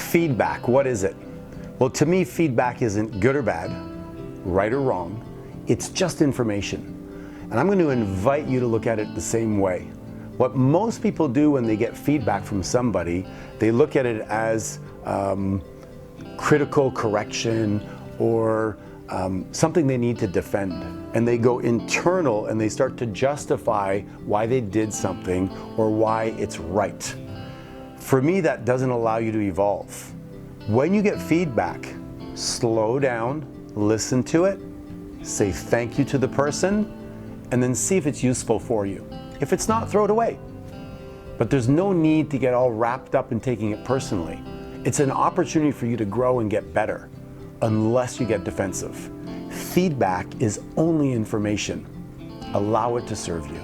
Feedback, what is it? Well, to me, feedback isn't good or bad, right or wrong. It's just information. And I'm going to invite you to look at it the same way. What most people do when they get feedback from somebody, they look at it as critical correction or something they need to defend. And they go internal and they start to justify why they did something or why it's right. For me, that doesn't allow you to evolve. When you get feedback, slow down, listen to it, say thank you to the person, and then see if it's useful for you. If it's not, throw it away. But there's no need to get all wrapped up in taking it personally. It's an opportunity for you to grow and get better, unless you get defensive. Feedback is only information. Allow it to serve you.